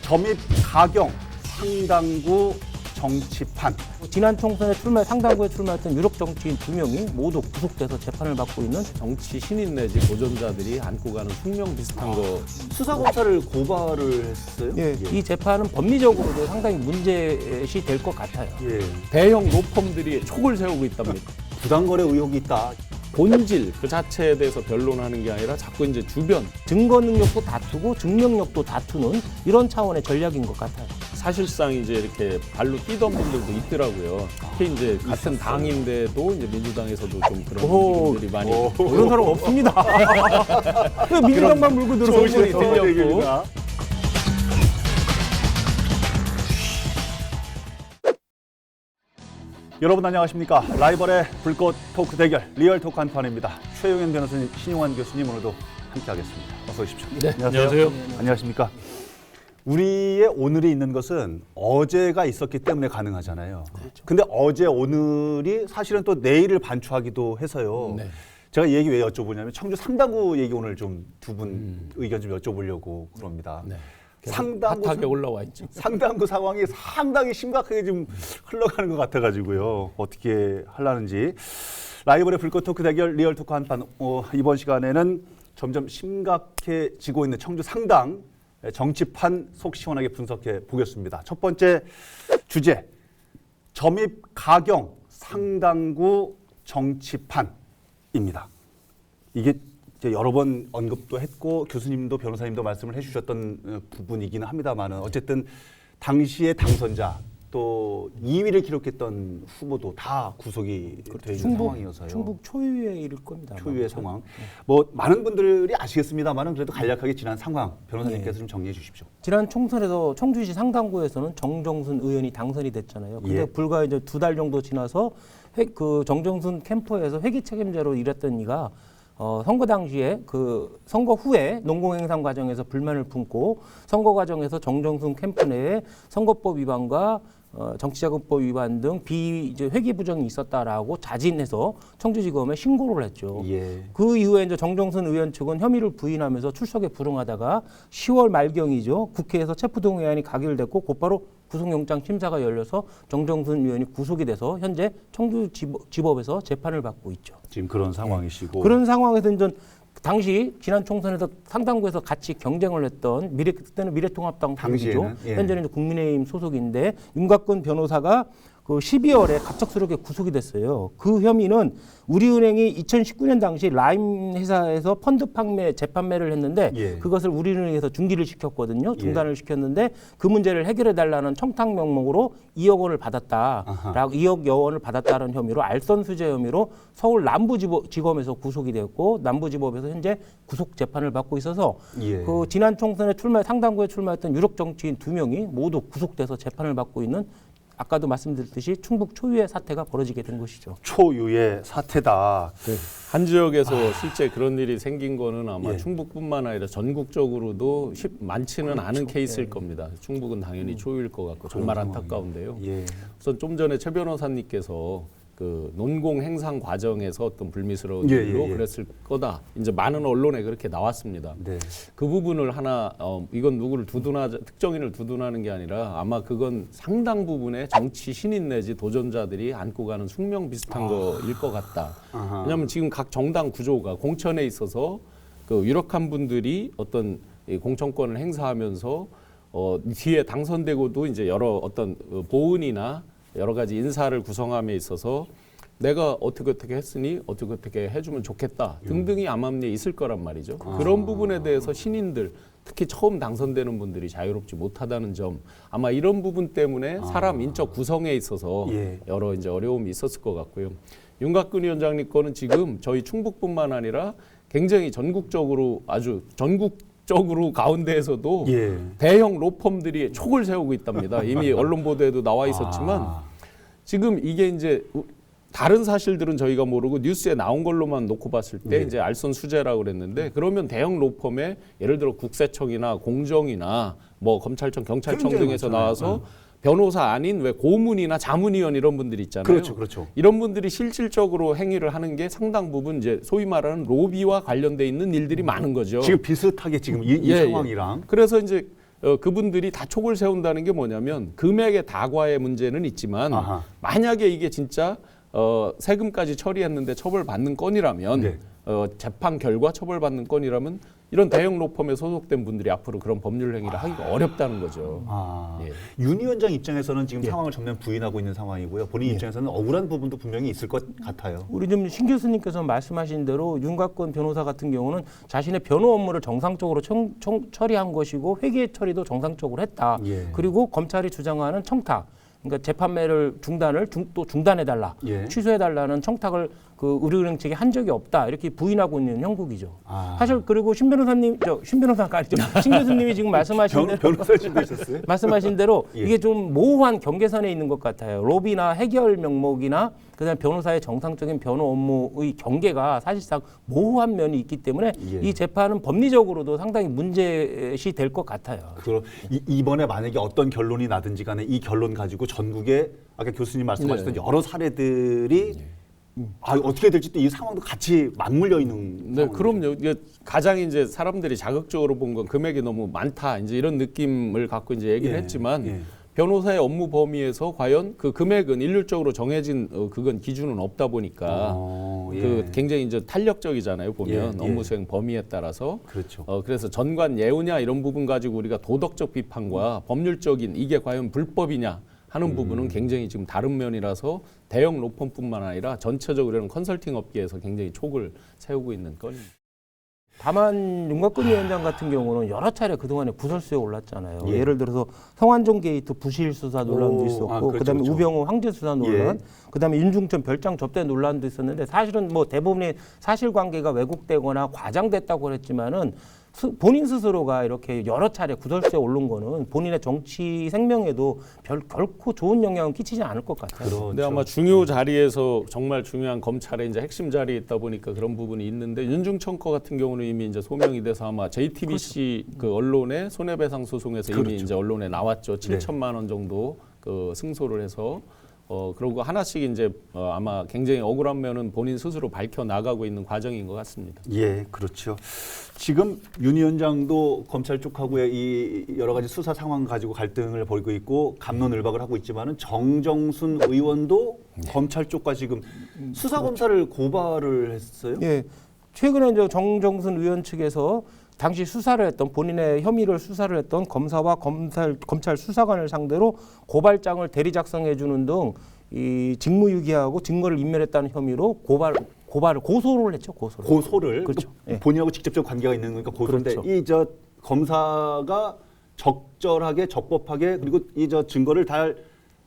점입 가경 상당구 정치판. 지난 총선에 상당구에 출마했던 유력 정치인 2명이 모두 구속돼서 재판을 받고 있는 정치 신인 내지 도전자들이 안고 가는 숙명 비슷한 거. 수사검사를 고발을 했어요? 예, 이 재판은 법리적으로도 상당히 문제시 될 것 같아요. 예. 대형 로펌들이 촉을 세우고 있답니다. 부당거래 의혹이 있다. 본질 그 자체에 대해서 변론하는 게 아니라 자꾸 이제 주변 증거 능력도 다투고 증명력도 다투는 이런 차원의 전략인 것 같아요. 사실상 이제 이렇게 발로 뛰던 분들도 있더라고요. 특히 이제 같은 당인데도 이제 민주당에서도 좀 그런 분들이 많이 그런 사람 없습니다. 왜 민주당만 물고 들어오고 소문이 있어요? 들렸고. 여러분 안녕하십니까. 라이벌의 불꽃 토크 대결 리얼 토크 한판입니다. 최용현 변호사님, 신용환 교수님 오늘도 함께하겠습니다. 어서 오십시오. 네, 안녕하세요. 안녕하십니까. 우리의 오늘이 있는 것은 어제가 있었기 때문에 가능하잖아요. 그렇죠. 근데 어제 오늘이 사실은 또 내일을 반추하기도 해서요. 네. 제가 이 얘기 왜 여쭤보냐면 청주 상당구 얘기 오늘 좀 두 분 의견 좀 여쭤보려고 그럽니다. 네. 상당구 핫하게 올라와 있죠. 상당구 상황이 상당히 심각하게 좀 흘러가는 것 같아가지고요. 어떻게 하려는지. 라이벌의 불꽃 토크 대결 리얼 토크 한판. 이번 시간에는 점점 심각해지고 있는 청주 상당 정치판 속 시원하게 분석해 보겠습니다. 첫 번째 주제, 점입 가경 상당구 정치판입니다. 이게 이제 여러 번 언급도 했고 교수님도 변호사님도 말씀을 해주셨던 부분이기는 합니다만은 어쨌든 당시의 당선자 또 2위를 기록했던 후보도 다 구속이 돼 있는 상황이어서요. 충북 초유에 이를 겁니다. 초유의 상황. 뭐 많은 분들이 아시겠습니다만은 그래도 간략하게 지난 상황 변호사님께서 좀 정리해 주십시오. 지난 총선에서 청주시 상당구에서는 정정순 의원이 당선이 됐잖아요. 근데 예. 불과 이제 2달 정도 지나서 그 정정순 캠프에서 회계 책임자로 일했던 이가 선거 당시에 그 선거 후에 농공행상 과정에서 불만을 품고 선거 과정에서 정정순 캠프 내에 선거법 위반과 정치자금법 위반 등 이제 회계 부정이 있었다라고 자진해서 청주지검에 신고를 했죠. 예. 그 이후에 이제 정정순 의원 측은 혐의를 부인하면서 출석에 불응하다가 10월 말경이죠. 국회에서 체포동의안이 가결됐고 곧바로 구속영장 심사가 열려서 정정순 의원이 구속이 돼서 현재 청주지법에서 재판을 받고 있죠. 지금 그런 상황이시고. 그런 상황에서 이제 당시 지난 총선에서 상당구에서 같이 경쟁을 했던 그때는 미래통합당 소속이죠. 당시에는, 예. 현재는 이제 국민의힘 소속인데 윤곽근 변호사가 그 12월에 갑작스럽게 구속이 됐어요. 그 혐의는 우리은행이 2019년 당시 라임 회사에서 펀드 판매, 재판매를 했는데 예. 그것을 우리은행에서 중지를 시켰거든요. 중단을 시켰는데 그 문제를 해결해 달라는 청탁 명목으로 2억 원을 받았다라고 2억여 원을 받았다는 혐의로 알선 수재 혐의로 서울 남부지검에서 구속이 됐고 남부지법에서 현재 구속 재판을 받고 있어서 예. 그 지난 총선에 상당구에 출마했던 유력 정치인 2명이 모두 구속돼서 재판을 받고 있는 아까도 말씀드렸듯이 충북 초유의 사태가 벌어지게 된 것이죠. 초유의 사태다. 한 지역에서 실제 그런 일이 생긴 거는 아마 예. 충북뿐만 아니라 전국적으로도 많지는 않은 케이스일 겁니다. 충북은 당연히 초유일 것 같고 정말 그런 안타까운데요. 예. 우선 좀 전에 최 변호사님께서 그 논공 행상 과정에서 어떤 불미스러운 예, 일로 예, 예. 그랬을 거다. 이제 많은 언론에 그렇게 나왔습니다. 네. 그 부분을 하나 이건 누구를 특정인을 두둔하는 게 아니라 아마 그건 상당 부분의 정치 신인 내지 도전자들이 안고 가는 숙명 비슷한 거일 것 같다. 아하. 왜냐하면 지금 각 정당 구조가 공천에 있어서 그 유력한 분들이 어떤 이 공천권을 행사하면서 뒤에 당선되고도 이제 여러 어떤 보은이나 여러 가지 인사를 구성함에 있어서 내가 어떻게 했으니 어떻게 해주면 좋겠다 등등이 암암리에 있을 거란 말이죠. 그런 부분에 대해서 신인들 특히 처음 당선되는 분들이 자유롭지 못하다는 점 아마 이런 부분 때문에 사람 인적 구성에 있어서 예. 여러 이제 어려움이 있었을 것 같고요. 윤곽근 위원장님 거는 지금 저희 충북뿐만 아니라 굉장히 전국적으로 가운데에서도 예. 대형 로펌들이 촉을 세우고 있답니다. 이미 언론 보도에도 나와 있었지만 지금 이게 이제 다른 사실들은 저희가 모르고 뉴스에 나온 걸로만 놓고 봤을 때 이제 알선 수재라고 그랬는데 그러면 대형 로펌에 예를 들어 국세청이나 공정이나 뭐 검찰청, 경찰청 등에서 나와서 변호사 아닌 왜 고문이나 자문위원 이런 분들이 있잖아요. 그렇죠, 그렇죠. 이런 분들이 실질적으로 행위를 하는 게 상당 부분 이제 소위 말하는 로비와 관련돼 있는 일들이 많은 거죠. 지금 비슷하게 지금 이 예, 상황이랑 그래서 이제 그분들이 다 촉을 세운다는 게 뭐냐면 금액의 다과의 문제는 있지만 아하. 만약에 이게 진짜 세금까지 처리했는데 처벌받는 건이라면 네. 재판 결과 처벌받는 건이라면 이런 대형 로펌에 소속된 분들이 앞으로 그런 법률 행위를 하기가 어렵다는 거죠. 예. 예. 윤 위원장 입장에서는 지금 상황을 전면 부인하고 있는 상황이고요. 본인 입장에서는 억울한 부분도 분명히 있을 것 같아요. 우리 좀 신 교수님께서 말씀하신 대로 윤곽근 변호사 같은 경우는 자신의 변호 업무를 정상적으로 처리한 것이고 회계 처리도 정상적으로 했다. 예. 그리고 검찰이 주장하는 청탁, 그러니까 재판매를 또 중단해달라, 예. 취소해달라는 청탁을 그 우리은행 측에 한 적이 없다 이렇게 부인하고 있는 형국이죠. 아. 사실 그리고 신 변호사가 아니죠. 신 교수님이 지금 말씀하신 대로 변호사실도 있었어요? 말씀하신 대로 예. 이게 좀 모호한 경계선에 있는 것 같아요. 로비나 해결 명목이나 그다음에 변호사의 정상적인 변호 업무의 경계가 사실상 모호한 면이 있기 때문에 예. 이 재판은 법리적으로도 상당히 문제시 될 것 같아요. 그럼 이번에 만약에 어떤 결론이 나든지 간에 이 결론 가지고 전국에 아까 교수님 말씀하셨던 네. 여러 사례들이 어떻게 될지 또 이 상황도 같이 맞물려 있는 네, 상황이죠. 그럼요. 이게 가장 이제 사람들이 자극적으로 본 건 금액이 너무 많다. 이제 이런 느낌을 갖고 이제 얘기를 예, 했지만 예. 변호사의 업무 범위에서 과연 그 금액은 일률적으로 정해진 그건 기준은 없다 보니까 예. 그 굉장히 이제 탄력적이잖아요. 보면 예, 예. 업무 수행 범위에 따라서 그렇죠. 그래서 전관 예우냐 이런 부분 가지고 우리가 도덕적 비판과 법률적인 이게 과연 불법이냐 하는 부분은 굉장히 지금 다른 면이라서 대형 로펌뿐만 아니라 전체적으로는 컨설팅 업계에서 굉장히 촉을 세우고 있는 건입니다. 다만 윤곽근 위원장 같은 경우는 여러 차례 그동안에 구설수에 올랐잖아요. 예. 예를 들어서 성완종 게이트 부실 수사 논란도 있었고 그렇죠, 그다음에 그렇죠. 우병우 황제 수사 논란, 예. 그다음에 윤중천 별장 접대 논란도 있었는데 사실은 뭐 대부분의 사실관계가 왜곡되거나 과장됐다고 그랬지만은 본인 스스로가 이렇게 여러 차례 구설수에 오른 거는 본인의 정치 생명에도 결코 좋은 영향을 끼치지 않을 것 같아요. 그렇죠. 근데 아마 중요 자리에서 정말 중요한 검찰의 이제 핵심 자리에 있다 보니까 그런 부분이 있는데 윤중천 거 같은 경우는 이미 이제 소명이 돼서 아마 JTBC 그 언론의 손해배상 소송에서 이미 그렇죠. 이제 언론에 나왔죠. 네. 7천만 원 정도 그 승소를 해서 그러고 하나씩 이제 아마 굉장히 억울한 면은 본인 스스로 밝혀 나가고 있는 과정인 것 같습니다. 예, 그렇죠. 지금 윤 위원장도 검찰 쪽하고의 이 여러 가지 수사 상황 가지고 갈등을 벌이고 있고 감론을박을 하고 있지만은 정정순 의원도 검찰 쪽과 지금 수사 검사를 고발을 했어요. 예, 최근에 이제 정정순 의원 측에서 당시 수사를 했던 본인의 혐의를 수사를 했던 검사와 검찰 수사관을 상대로 고발장을 대리 작성해 주는 등 이 직무유기하고 증거를 인멸했다는 혐의로 고소를 했죠. 고소를 그렇죠. 또 예. 본인하고 직접적 관계가 있는 거니까 고소인데 그렇죠. 이 저 검사가 적절하게 적법하게 그리고 이 저 증거를 다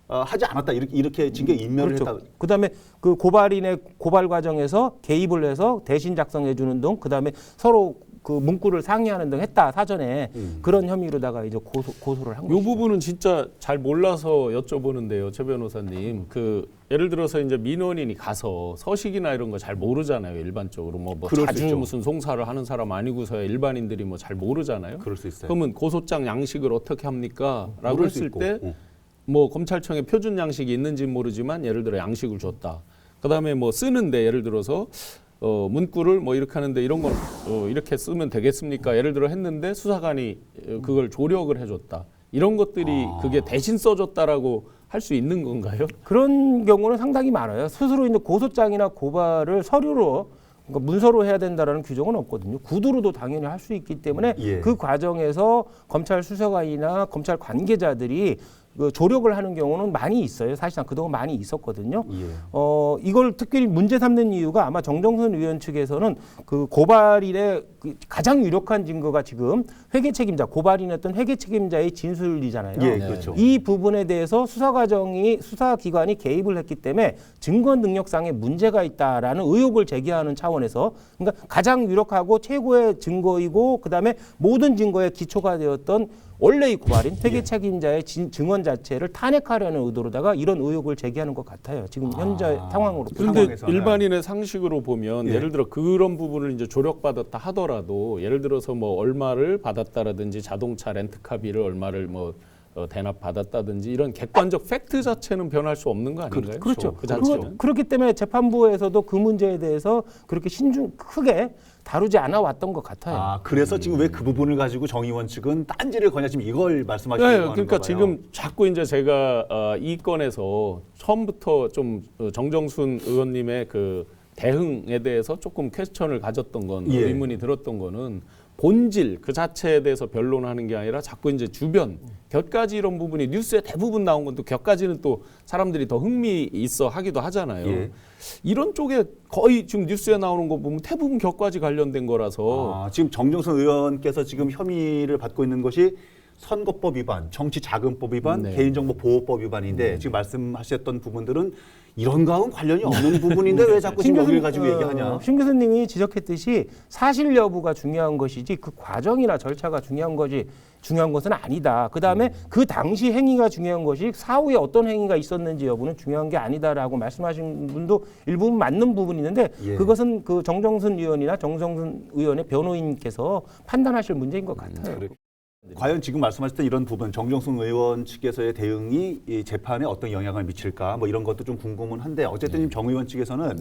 하지 않았다 이렇게 증거 인멸을 했다. 그다음에 그 고발인의 고발 과정에서 개입을 해서 대신 작성해 주는 등 그다음에 서로 그 문구를 상의하는 등 했다 사전에 그런 혐의로다가 이제 고소를 한 이 거죠. 부분은 진짜 잘 몰라서 여쭤보는데요, 최 변호사님. 그 예를 들어서 이제 민원인이 가서 서식이나 이런 거 잘 모르잖아요, 일반적으로 뭐 그럴 수 자주 있죠. 무슨 송사를 하는 사람 아니고서야 일반인들이 뭐 잘 모르잖아요. 그럴 수 있어요. 그러면 고소장 양식을 어떻게 합니까? 라고 모를 수 했을 있고. 때 뭐 검찰청에 표준 양식이 있는지는 모르지만 예를 들어 양식을 줬다. 그다음에 뭐 쓰는데 예를 들어서 문구를 뭐 이렇게 하는데 이런 건 이렇게 쓰면 되겠습니까? 예를 들어 했는데 수사관이 그걸 조력을 해줬다. 이런 것들이 그게 대신 써줬다라고 할 수 있는 건가요? 그런 경우는 상당히 많아요. 스스로 이제 고소장이나 고발을 서류로 그러니까 문서로 해야 된다라는 규정은 없거든요. 구두로도 당연히 할 수 있기 때문에 예. 그 과정에서 검찰 수사관이나 검찰 관계자들이 그 조력을 하는 경우는 많이 있어요. 사실상 그동안 많이 있었거든요. 예. 이걸 특별히 문제 삼는 이유가 아마 정정순 의원 측에서는 그 고발인의 그 가장 유력한 증거가 지금 회계 책임자, 고발인이었던 회계 책임자의 진술이잖아요. 예, 네. 그렇죠. 이 부분에 대해서 수사기관이 개입을 했기 때문에 증거 능력상의 문제가 있다라는 의혹을 제기하는 차원에서 그러니까 가장 유력하고 최고의 증거이고 그다음에 모든 증거의 기초가 되었던 원래 이 고발인 회계 책임자의 증언 자체를 탄핵하려는 의도로다가 이런 의혹을 제기하는 것 같아요. 지금 현재 상황으로. 그런데 상황에서는. 일반인의 상식으로 보면 예. 예를 들어 그런 부분을 이제 조력받았다 하더라도 예를 들어서 뭐 얼마를 받았다라든지 자동차 렌트카비를 얼마를 뭐 대납 받았다든지 이런 객관적 팩트 자체는 변할 수 없는 거 아닌가요? 그렇죠. 그 자체는. 그렇기 때문에 재판부에서도 그 문제에 대해서 그렇게 크게 다루지 않아 왔던 것 같아요. 아, 그래서 지금 왜 그 부분을 가지고 정의원 측은 딴지를 거냐 지금 이걸 말씀하시는 네, 거예요. 그러니까 지금 자꾸 이제 제가 이 건에서 처음부터 좀 정정순 의원님의 그 대응에 대해서 조금 퀘스천을 가졌던 건 예. 의문이 들었던 거는 본질 그 자체에 대해서 변론하는 게 아니라 자꾸 이제 주변 곁가지 이런 부분이 뉴스에 대부분 나온 건 또 곁가지는 또 사람들이 더 흥미 있어 하기도 하잖아요. 예. 이런 쪽에 거의 지금 뉴스에 나오는 거 보면 대부분 곁가지 관련된 거라서 지금 정정선 의원께서 지금 혐의를 받고 있는 것이 선거법 위반, 정치자금법 위반, 네. 개인정보보호법 위반인데 지금 말씀하셨던 부분들은 이런 거하고는 관련이 없는 부분인데 왜 자꾸 지금 여기를 가지고 얘기하냐? 신 교수님이 지적했듯이 사실 여부가 중요한 것이지 그 과정이나 절차가 중요한 것은 아니다. 그다음에 그 당시 행위가 중요한 것이 사후에 어떤 행위가 있었는지 여부는 중요한 게 아니다라고 말씀하신 분도 일부분 맞는 부분이 있는데 예. 그것은 그 정정순 의원이나 정정순 의원의 변호인께서 판단하실 문제인 것 같아요. 과연 지금 말씀하셨던 이런 부분 정정순 의원 측에서의 대응이 이 재판에 어떤 영향을 미칠까 뭐 이런 것도 좀 궁금은 한데 어쨌든 지금 정 의원 측에서는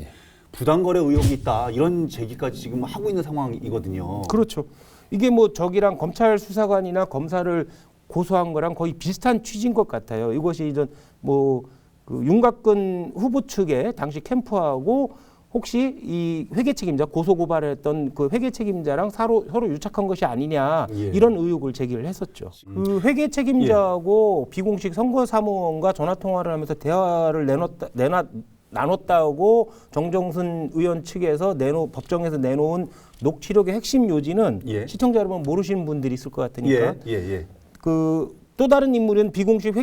부당거래 의혹이 있다 이런 제기까지 지금 하고 있는 상황이거든요. 그렇죠. 이게 뭐 저기랑 검찰 수사관이나 검사를 고소한 거랑 거의 비슷한 취지인 것 같아요. 이것이 이제 뭐 그 윤곽근 후보 측의 당시 캠프하고 혹시 이 회계 책임자 고소 고발했던 그 회계 책임자랑 서로 유착한 것이 아니냐 예. 이런 의혹을 제기를 했었죠. 그 회계 책임자하고 비공식 선거사무원과 전화 통화를 하면서 대화를 나눴다고 정정순 의원 측에서 법정에서 내놓은 녹취록의 핵심 요지는 예. 시청자 여러분 모르시는 분들이 있을 것 같으니까 예. 그 또 다른 인물은 비공식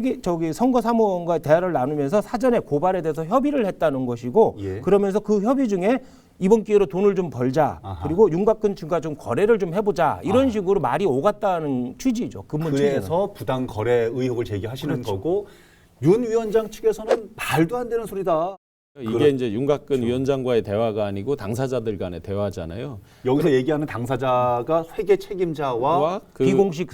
선거사무원과 대화를 나누면서 사전에 고발에 대해서 협의를 했다는 것이고 예. 그러면서 그 협의 중에 이번 기회로 돈을 좀 벌자 아하. 그리고 윤곽근 측과 좀 거래를 좀 해보자 이런 식으로 말이 오갔다는 취지죠. 근본 취지는. 그래서 부당 거래 의혹을 제기하시는 거고 윤 위원장 측에서는 말도 안 되는 소리다. 이게 이제 윤곽근 위원장과의 대화가 아니고 당사자들 간의 대화잖아요. 여기서 얘기하는 당사자가 회계 책임자와 그 비공식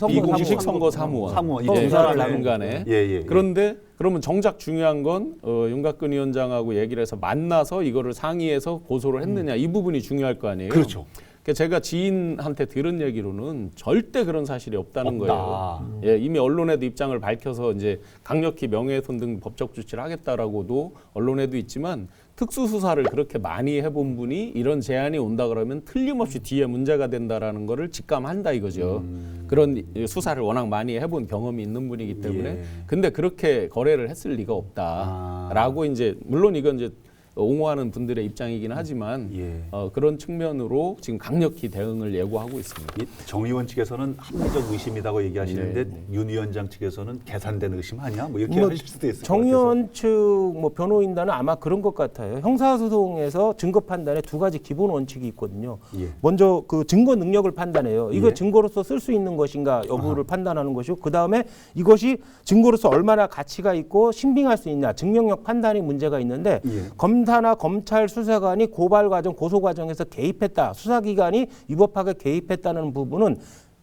선거사무원 사무원, 두 네. 사람 간에 예. 그런데 그러면 정작 중요한 건 윤곽근 위원장하고 얘기를 해서 만나서 이거를 상의해서 고소를 했느냐 이 부분이 중요할 거 아니에요. 그렇죠. 그러니까 제가 지인한테 들은 얘기로는 절대 그런 사실이 없다는 없다. 거예요. 예, 이미 언론에도 입장을 밝혀서 이제 강력히 명예훼손 등 법적 조치를 하겠다라고도 언론에도 있지만 특수수사를 그렇게 많이 해본 분이 이런 제안이 온다 그러면 틀림없이 뒤에 문제가 된다라는 거를 직감한다 이거죠. 그런 수사를 워낙 많이 해본 경험이 있는 분이기 때문에 예. 근데 그렇게 거래를 했을 리가 없다라고 이제 물론 이건 이제 옹호하는 분들의 입장이긴 하지만 예. 그런 측면으로 지금 강력히 대응을 예고하고 있습니다. 정 의원 측에서는 합리적 의심이라고 얘기하시는데 윤 위원장 측에서는 계산된 의심 아니야? 뭐 이렇게 하실 수도 있을 것 정 같아서. 의원 측 뭐 변호인단은 아마 그런 것 같아요. 형사소송에서 증거 판단에 두 가지 기본 원칙이 있거든요. 예. 먼저 그 증거 능력을 판단해요. 이거 예. 증거로서 쓸 수 있는 것인가 여부를 판단하는 것이고 그 다음에 이것이 증거로서 얼마나 가치가 있고 신빙할 수 있냐 증명력 판단이 문제가 있는데 예. 검사나 검찰 수사관이 고발 과정 고소 과정에서 개입했다 수사기관이 위법하게 개입했다는 부분은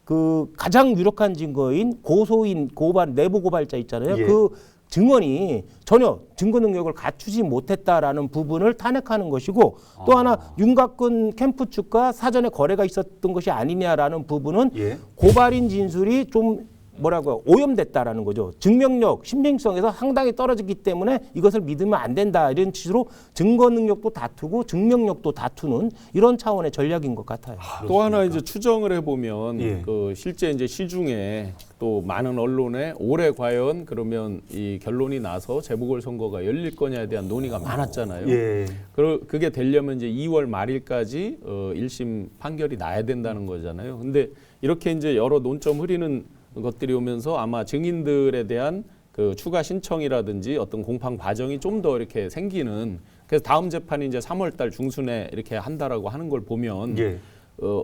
그 가장 유력한 증거인 고소인 고발 내부 고발자 있잖아요. 예. 그 증언이 전혀 증거 능력을 갖추지 못했다라는 부분을 탄핵하는 것이고 또 하나 윤곽근 캠프 측과 사전에 거래가 있었던 것이 아니냐라는 부분은 예. 고발인 진술이 좀 뭐라고요? 오염됐다라는 거죠. 증명력, 신빙성에서 상당히 떨어졌기 때문에 이것을 믿으면 안 된다. 이런 취지로 증거 능력도 다투고 증명력도 다투는 이런 차원의 전략인 것 같아요. 또 하나 이제 추정을 해보면 예. 그 실제 이제 시중에 또 많은 언론에 올해 과연 그러면 이 결론이 나서 재보궐선거가 열릴 거냐에 대한 논의가 많았잖아요. 예. 그게 되려면 이제 2월 말일까지 1심 판결이 나야 된다는 거잖아요. 근데 이렇게 이제 여러 논점 흐리는 것들이 오면서 아마 증인들에 대한 그 추가 신청이라든지 어떤 공판 과정이 좀 더 이렇게 생기는 그래서 다음 재판이 이제 3월달 중순에 이렇게 한다라고 하는 걸 보면 예.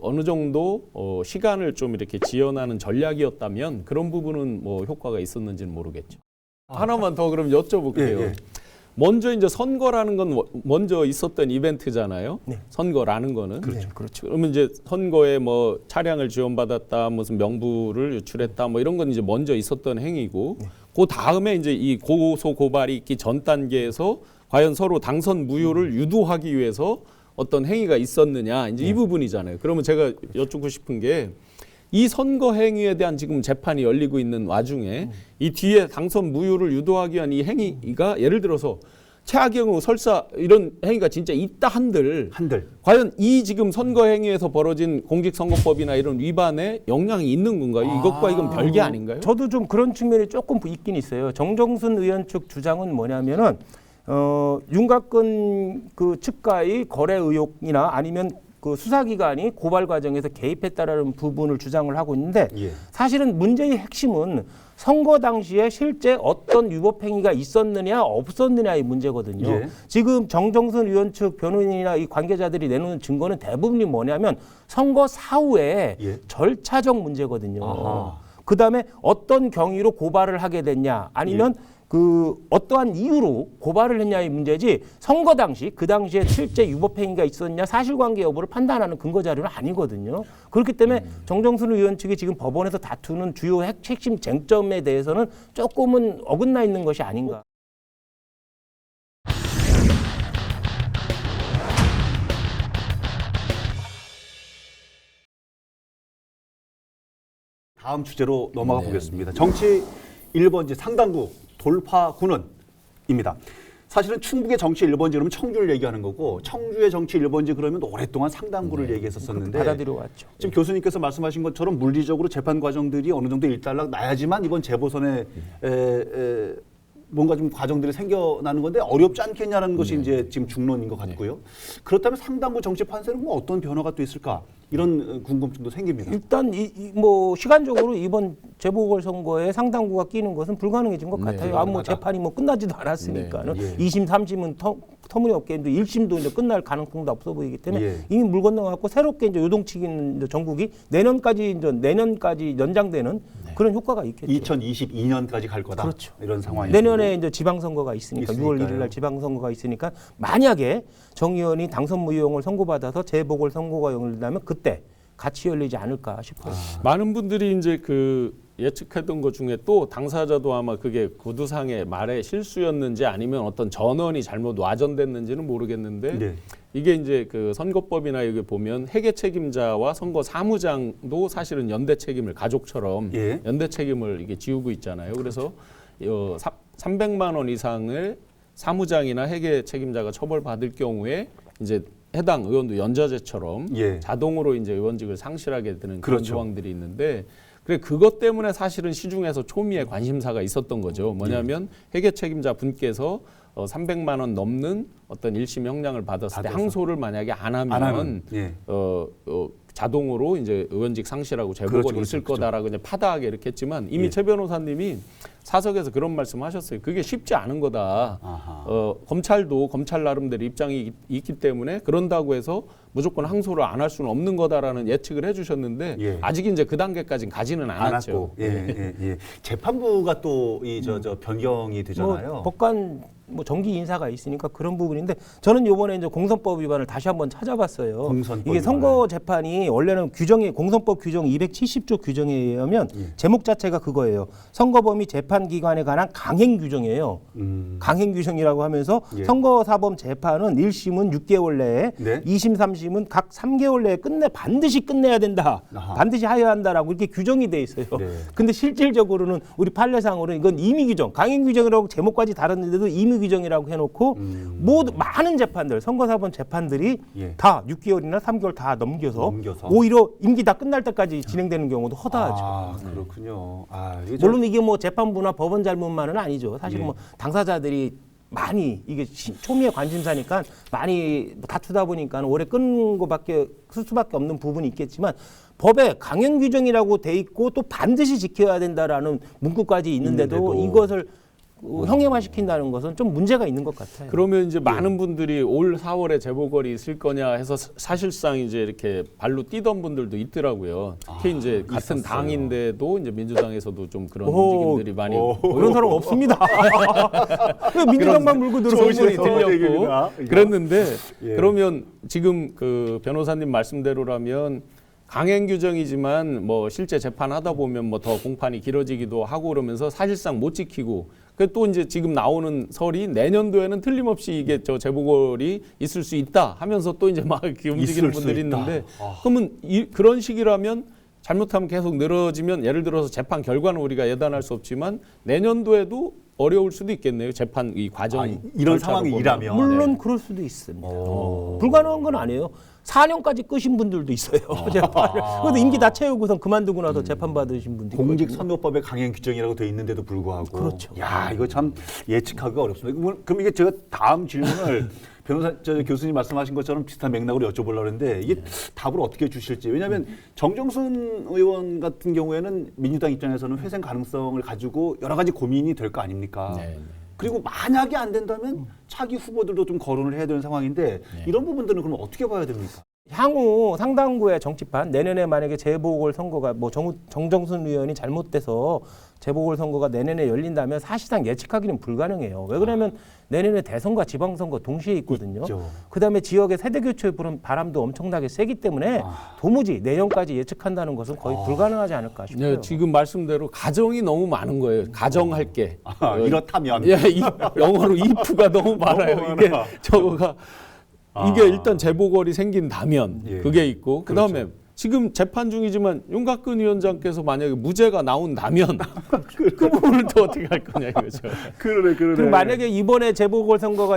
어느 정도 시간을 좀 이렇게 지연하는 전략이었다면 그런 부분은 뭐 효과가 있었는지는 모르겠죠. 하나만 더 그럼 여쭤볼게요. 예. 먼저 이제 선거라는 건 먼저 있었던 이벤트잖아요. 네. 선거라는 거는. 그렇죠. 그렇죠. 그러면 이제 선거에 뭐 차량을 지원받았다, 무슨 명부를 유출했다, 뭐 이런 건 이제 먼저 있었던 행위고, 그 다음에 이제 이 고소 고발이 있기 전 단계에서 과연 서로 당선 무효를 유도하기 위해서 어떤 행위가 있었느냐, 이제 이 부분이잖아요. 그러면 제가 여쭙고 싶은 게 이 선거 행위에 대한 지금 재판이 열리고 있는 와중에 이 뒤에 당선 무효를 유도하기 위한 이 행위가 예를 들어서 최악경우 설사 이런 행위가 진짜 있다 한들 과연 이 지금 선거 행위에서 벌어진 공직선거법이나 이런 위반에 영향이 있는 건가요? 이것과 이건 별개 아닌가요? 저도 좀 그런 측면이 조금 있긴 있어요. 정정순 의원 측 주장은 뭐냐면은 윤곽근 그 측과의 거래 의혹이나 아니면 그 수사기관이 고발 과정에서 개입했다라는 부분을 주장을 하고 있는데 예. 사실은 문제의 핵심은 선거 당시에 실제 어떤 위법행위가 있었느냐 없었느냐의 문제거든요. 예. 지금 정정순 의원 측 변호인이나 이 관계자들이 내놓는 증거는 대부분이 뭐냐면 선거 사후에 예. 절차적 문제거든요. 아하. 그다음에 어떤 경위로 고발을 하게 됐냐 아니면 그 어떠한 이유로 고발을 했냐의 문제지 선거 당시 그 당시에 실제 유법행위가 있었냐 사실관계 여부를 판단하는 근거 자료는 아니거든요. 그렇기 때문에 정정순 의원 측이 지금 법원에서 다투는 주요 핵심 쟁점에 대해서는 조금은 어긋나 있는 것이 아닌가. 다음 주제로 넘어가 보겠습니다. 정치 1번지 상당구 돌파군원입니다. 사실은 충북의 정치 1번지 그러면 청주를 얘기하는 거고 청주의 정치 1번지 그러면 오랫동안 상당구를 얘기했었었는데 받아들여 왔죠. 지금 교수님께서 말씀하신 것처럼 물리적으로 재판 과정들이 어느 정도 일단락 나야지만 이번 재보선에 뭔가 좀 과정들이 생겨나는 건데 어렵지 않겠냐는 것이 이제 지금 중론인 것 같고요. 그렇다면 상당구 정치 판세는 뭐 어떤 변화가 또 있을까 이런 궁금증도 생깁니다. 일단 뭐 시간적으로 이번 재보궐선거에 상당구가 끼는 것은 불가능해진 것 같아요. 뭐 불가능하다. 재판이 뭐 끝나지도 않았으니까는 네, 예. 2심, 3심은 터무니없게 했는데 1심도 이제 끝날 가능성도 없어 보이기 때문에 예. 이미 물 건너갖고 새롭게 이제 요동치기는 이제 전국이 내년까지 연장되는 그런 효과가 있겠죠. 2022년까지 갈 거다. 그렇죠. 이런 상황이 내년에 이제 지방선거가 있으니까 6월 있으니까요. 1일 날 지방선거가 있으니까 만약에 정 의원이 당선 무효형을 선고받아서 재보궐선거가 열린다면 그때 같이 열리지 않을까 싶어요. 많은 분들이 이제 그 예측했던 것 중에 또 당사자도 아마 그게 구두상의 말의 실수였는지 아니면 어떤 전원이 잘못 와전됐는지는 모르겠는데 네. 이게 이제 그 선거법이나 여기 보면 회계 책임자와 선거 사무장도 사실은 연대 책임을 가족처럼 예. 연대 책임을 이게 지우고 있잖아요. 그래서 300만 원 이상을 사무장이나 회계 책임자가 처벌받을 경우에 이제 해당 의원도 연좌제처럼 예. 자동으로 이제 의원직을 상실하게 되는 그런 그렇죠. 조항들이 있는데 그래 그것 때문에 사실은 시중에서 초미의 관심사가 있었던 거죠. 뭐냐면 회계 책임자 분께서 300만 원 넘는 어떤 1심 형량을 받았을 때 항소를 만약에 안 하면 예. 자동으로 이제 의원직 상실하고 재보궐이 그렇죠, 있을 그렇죠. 거다라고 이제 파다하게 이렇게 했지만 이미 예. 최 변호사님이 사석에서 그런 말씀하셨어요. 그게 쉽지 않은 거다. 아하. 검찰도 검찰 나름대로 입장이 있기 때문에 그런다고 해서 무조건 항소를 안 할 수는 없는 거다라는 예측을 해주셨는데 예. 아직 이제 그 단계까지는 가지는 않았죠. 예. 재판부가 또 이 저 변경이 되잖아요. 뭐 법관 뭐 정기 인사가 있으니까 그런 부분인데 저는 이번에 이제 공선법 위반을 다시 한번 찾아봤어요. 공선법 이게 선거 재판이 원래는 규정이 공선법 규정 270조 규정에 의하면 제목 자체가 그거예요. 선거범위 재판 기관에 관한 강행 규정이에요. 강행 규정이라고 하면서 예. 선거사범 재판은 1심은 6개월 내에 네. 2심, 3심은 각 3개월 내에 반드시 끝내야 된다. 아하. 반드시 하여야 한다라고 이렇게 규정이 돼 있어요. 네. 근데 실질적으로는 우리 판례상으로는 이건 임의 규정, 강행 규정이라고 제목까지 다뤘는데도 임의 규정이라고 해놓고 모두 많은 재판들, 선거사범 재판들이 예. 다 6개월이나 3개월 다 넘겨서 오히려 임기 다 끝날 때까지 진행되는 경우도 허다하죠. 아, 그렇군요. 이게 물론 이게 뭐 재판부나 법원 잘못만은 아니죠. 사실 예. 뭐 당사자들이 많이 이게 초미의 관심사니까 많이 다투다 보니까 오래 끊는 것밖에 쓸 수밖에 없는 부분이 있겠지만 법에 강행 규정이라고 돼 있고 또 반드시 지켜야 된다라는 문구까지 있는데도 이것을 형해화 시킨다는 것은 좀 문제가 있는 것 같아요. 그러면 이제 많은 분들이 올 4월에 재보궐이 있을 거냐 해서 사실상 이제 이렇게 발로 뛰던 분들도 있더라고요. 특히 이제 같은 있었어요. 당인데도 이제 민주당에서도 좀 그런 움직임들이 많이 그런 사람 없습니다. 왜 민주당만 물고 들어오는 소문이 들려. 들렸고 얘기입니다. 이거. 그랬는데 예. 그러면 지금 그 변호사님 말씀대로라면 강행 규정이지만 뭐 실제 재판하다 보면 뭐 더 공판이 길어지기도 하고 그러면서 사실상 못 지키고 그 또 이제 지금 나오는 설이 내년도에는 틀림없이 이게 저 재보궐이 있을 수 있다 하면서 또 이제 막 이렇게 움직이는 있을 수 분들이 있다. 있는데 그러면 그런 식이라면 잘못하면 계속 늘어지면 예를 들어서 재판 결과는 우리가 예단할 수 없지만 내년도에도 어려울 수도 있겠네요. 재판 이 과정 이런 절차로 상황이 보면. 일하면 물론 그럴 수도 있습니다. 불가능한 건 아니에요. 4년까지 끄신 분들도 있어요. 재판을. 그래도 임기 다 채우고선 그만두고 나서 재판 받으신 분들이 공직선거법에 강행 규정이라고 돼 있는데도 불구하고 그렇죠. 야 이거 참 예측하기가 어렵습니다. 그럼 이게 제가 다음 질문을 교수님 말씀하신 것처럼 비슷한 맥락으로 여쭤보려고 했는데 이게 답을 어떻게 주실지. 왜냐하면 정정순 의원 같은 경우에는 민주당 입장에서는 회생 가능성을 가지고 여러 가지 고민이 될 거 아닙니까? 네. 그리고 만약에 안 된다면 차기 후보들도 좀 거론을 해야 되는 상황인데 이런 부분들은 그럼 어떻게 봐야 됩니까? 향후 상당부의 정치판 내년에 만약에 재보궐 선거가 뭐 정정순 의원이 잘못돼서 재보궐 선거가 내년에 열린다면 사실상 예측하기는 불가능해요. 왜 그러냐면 내년에 대선과 지방선거 동시에 있거든요. 있죠. 그다음에 지역의 세대교체 바람도 엄청나게 세기 때문에 도무지 내년까지 예측한다는 것은 거의 불가능하지 않을까 싶어요. 네, 지금 말씀대로 가정이 너무 많은 거예요. 가정할 게. 이렇다면 예, 영어로 if가 너무 많아요. 너무 이게 많아. 저거가 이게 일단 재보궐이 생긴다면 예. 그게 있고 그다음에 그렇죠. 지금 재판 중이지만 윤곽근 위원장께서 만약에 무죄가 나온다면 그 부분을 또 어떻게 할 거냐 이거죠. 그러네. 그리고 만약에 이번에 재보궐 선거가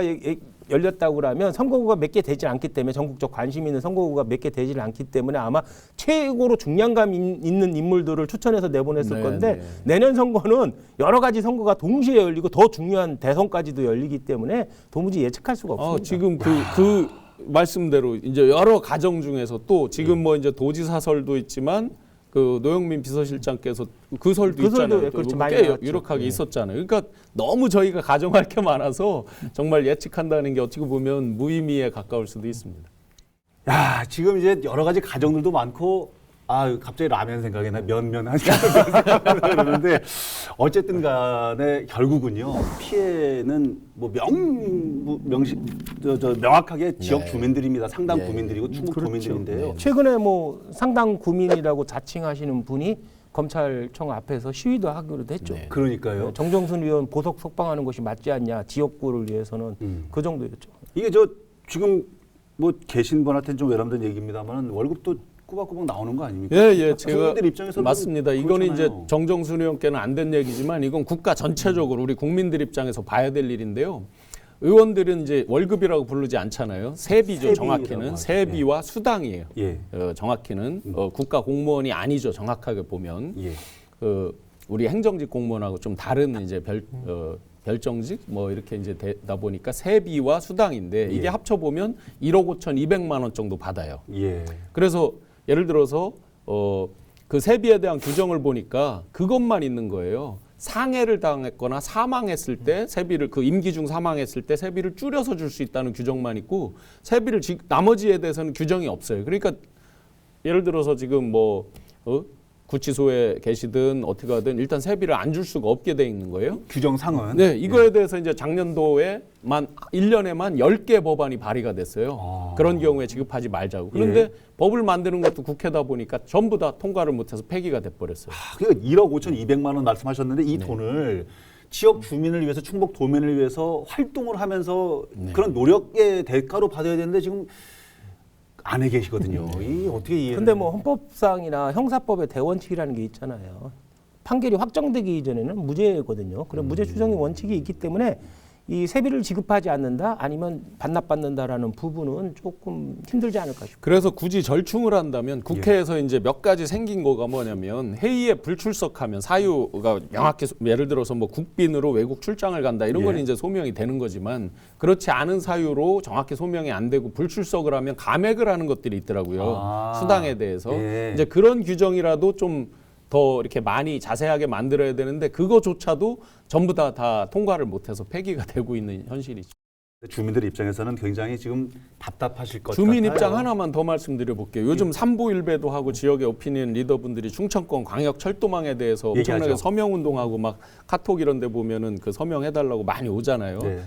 열렸다고 그러면 선거구가 몇 개 되지 않기 때문에 전국적 관심 있는 선거구가 몇 개 되지 않기 때문에 아마 최고로 중량감 있는 인물들을 추천해서 내보냈을 네, 건데 네. 내년 선거는 여러 가지 선거가 동시에 열리고 더 중요한 대선까지도 열리기 때문에 도무지 예측할 수가 없습니다. 지금 그 말씀대로 이제 여러 가정 중에서 또 지금 뭐 이제 도지사설도 있지만 그 노영민 비서실장께서 그 설도 그 있잖아요. 설도, 그렇죠. 많이 꽤 나왔죠. 유력하게 있었잖아요. 그러니까 너무 저희가 가정할 게 많아서 정말 예측한다는 게 어떻게 보면 무의미에 가까울 수도 있습니다. 야, 지금 이제 여러 가지 가정들도 많고, 갑자기 라면 생각이 나, 면면 하시는 그러는데, 어쨌든 간에 결국은요, 피해는 뭐 명확하게 지역 주민들입니다. 상당 구민들이고 충북 구민들인데요. 최근에 뭐 상당 구민이라고 자칭하시는 분이 검찰청 앞에서 시위도 하기로 했죠. 네. 그러니까요. 정정순 의원 보석 석방하는 것이 맞지 않냐, 지역구를 위해서는 그 정도였죠. 이게 지금 뭐 계신 분한테는 좀 외람된 얘기입니다만 월급도 꾸박꾸박 나오는 거 아닙니까? 예, 제가 국민들 입장에서는 맞습니다. 이거는 이제 그렇잖아요. 정정순 의원께는 안 된 얘기지만 이건 국가 전체적으로 우리 국민들 입장에서 봐야 될 일인데요. 의원들은 이제 월급이라고 부르지 않잖아요. 세비죠. 세비라고 정확히는 하죠. 세비와 수당이에요. 예. 정확히는 국가 공무원이 아니죠. 정확하게 보면 예. 우리 행정직 공무원하고 좀 다른 이제 별정직 뭐 이렇게 이제 되다 보니까 세비와 수당인데 이게 예. 합쳐 보면 1억 5,200만 원 정도 받아요. 예. 그래서 예를 들어서 그 세비에 대한 규정을 보니까 그것만 있는 거예요. 상해를 당했거나 사망했을 때 세비를 그 임기 중 사망했을 때 세비를 줄여서 줄 수 있다는 규정만 있고 세비를 나머지에 대해서는 규정이 없어요. 그러니까 예를 들어서 지금 구치소에 계시든 어떻게 하든 일단 세비를 안 줄 수가 없게 돼 있는 거예요. 규정상은 네, 이거에 대해서 이제 작년도에만 1년에만 10개 법안이 발의가 됐어요. 그런 경우에 지급하지 말자고. 그런데 법을 만드는 것도 국회다 보니까 전부 다 통과를 못해서 폐기가 돼버렸어요. 그러니까 1억 5,200만 원 말씀하셨는데 이 돈을 지역 주민을 위해서 충북 도민을 위해서 활동을 하면서 그런 노력의 대가로 받아야 되는데 지금 안 해 계시거든요. 이 어떻게 이해? 근데 뭐 헌법상이나 형사법의 대원칙이라는 게 있잖아요. 판결이 확정되기 이전에는 무죄거든요. 그럼 무죄 추정의 원칙이 있기 때문에 이 세비를 지급하지 않는다 아니면 반납받는다라는 부분은 조금 힘들지 않을까 싶어요. 그래서 굳이 절충을 한다면 국회에서 이제 몇 가지 생긴 거가 뭐냐면 회의에 불출석하면 사유가 명확히 예를 들어서 뭐 국빈으로 외국 출장을 간다 이런 건 이제 소명이 되는 거지만 그렇지 않은 사유로 정확히 소명이 안 되고 불출석을 하면 감액을 하는 것들이 있더라고요. 수당에 대해서 예. 이제 그런 규정이라도 좀 더 이렇게 많이 자세하게 만들어야 되는데 그거조차도 전부 다 통과를 못해서 폐기가 되고 있는 현실이죠. 주민들 입장에서는 굉장히 지금 답답하실 것 주민 같아요. 입장 하나만 더 말씀드려 볼게요. 요즘 삼보일배도 하고 지역의 오피니언 리더분들이 충청권 광역 철도망에 대해서 엄청나게 얘기하죠. 서명 운동하고 막 카톡 이런 데 보면은 그 서명해 달라고 많이 오잖아요. 네.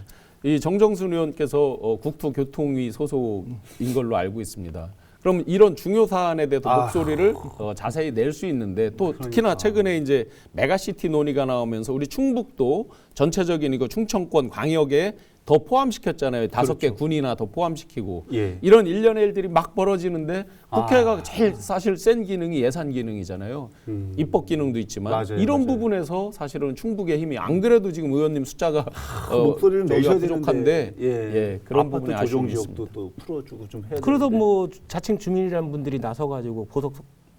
이 정정순 의원께서 국토교통위 소속인 걸로 알고 있습니다. 그럼 이런 중요 사안에 대해서 목소리를 자세히 낼 수 있는데 또 특히나 최근에 이제 메가시티 논의가 나오면서 우리 충북도 전체적인 이거 충청권 광역에 더 포함시켰잖아요. 5개 군이나 더 포함시키고 예. 이런 일련의 일들이 막 벌어지는데 국회가 제일 사실 센 기능이 예산 기능이잖아요. 입법 기능도 있지만 맞아요, 이런 맞아요. 부분에서 사실은 충북의 힘이 안 그래도 지금 의원님 숫자가 목소리를 저기가 내셔야 부족한데 되는데 예, 그런 아파트 부분에 조정 아쉬움이 지역도 있습니다. 또 풀어주고 좀 해야 그래서 되는데. 뭐 자칭 주민이라는 분들이 나서가지고 보석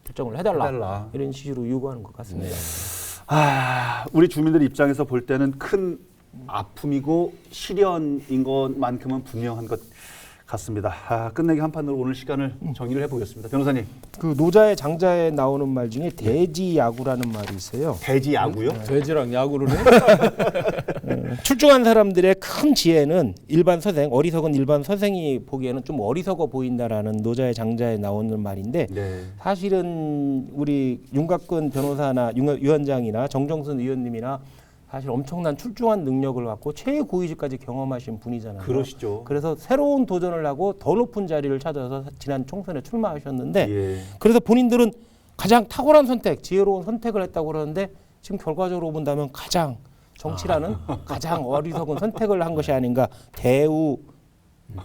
결정을 해달라, 해달라. 이런 식으로 요구하는 것 같습니다. 우리 주민들 입장에서 볼 때는 큰 아픔이고 시련인 것만큼은 분명한 것 같습니다. 끝내기 한판으로 오늘 시간을 정리를 해보겠습니다. 변호사님. 그 노자의 장자에 나오는 말 중에 돼지 야구라는 말이 있어요. 돼지 야구요? 돼지랑 야구를 해? 출중한 사람들의 큰 지혜는 일반 선생, 어리석은 일반 선생이 보기에는 좀 어리석어 보인다라는 노자의 장자에 나오는 말인데 네. 사실은 우리 윤곽근 변호사나 위원장이나 정정순 의원님이나 사실 엄청난 출중한 능력을 갖고 최고위직까지 경험하신 분이잖아요. 그러시죠. 그래서 새로운 도전을 하고 더 높은 자리를 찾아서 지난 총선에 출마하셨는데 예. 그래서 본인들은 가장 탁월한 선택, 지혜로운 선택을 했다고 그러는데 지금 결과적으로 본다면 가장 정치라는 가장 어리석은 선택을 한 것이 아닌가. 대우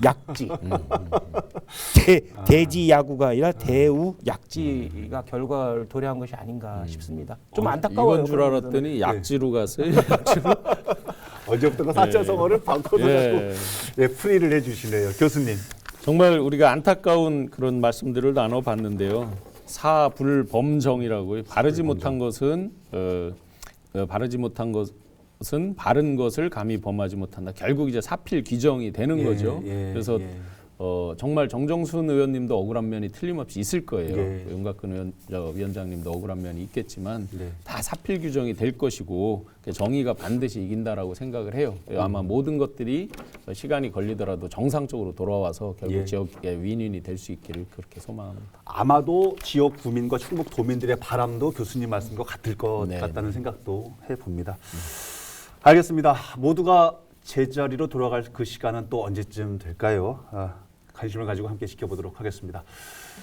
약지. 돼지 야구가 아니라 대우 약지가 결과를 도래한 것이 아닌가 싶습니다. 좀 안타까워요. 이건 줄 그런 알았더니 약지로 갔어요. 약지로. 언제부턴가 사자성어를 바꿔서 예. 풀이를 해주시네요. 교수님. 정말 우리가 안타까운 그런 말씀들을 나눠봤는데요. 사불범정이라고 바르지 못한 것은 바르지 못한 것은 바른 것을 감히 범하지 못한다. 결국 이제 사필 규정이 되는 거죠. 그래서 정말 정정순 의원님도 억울한 면이 틀림없이 있을 거예요. 윤곽근 위원장님도 억울한 면이 있겠지만 다 사필 규정이 될 것이고 정의가 반드시 이긴다라고 생각을 해요. 아마 모든 것들이 시간이 걸리더라도 정상적으로 돌아와서 결국 지역의 윈윈이 될 수 있기를 그렇게 소망합니다. 아마도 지역 구민과 충북 도민들의 바람도 교수님 말씀과 같을 것 같다는 생각도 해봅니다. 알겠습니다. 모두가 제자리로 돌아갈 그 시간은 또 언제쯤 될까요? 관심을 가지고 함께 지켜보도록 하겠습니다.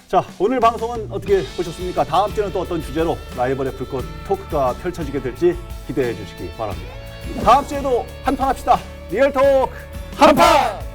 자, 오늘 방송은 어떻게 보셨습니까? 다음 주에는 또 어떤 주제로 라이벌의 불꽃 토크가 펼쳐지게 될지 기대해 주시기 바랍니다. 다음 주에도 한판 합시다. 리얼톡 한판!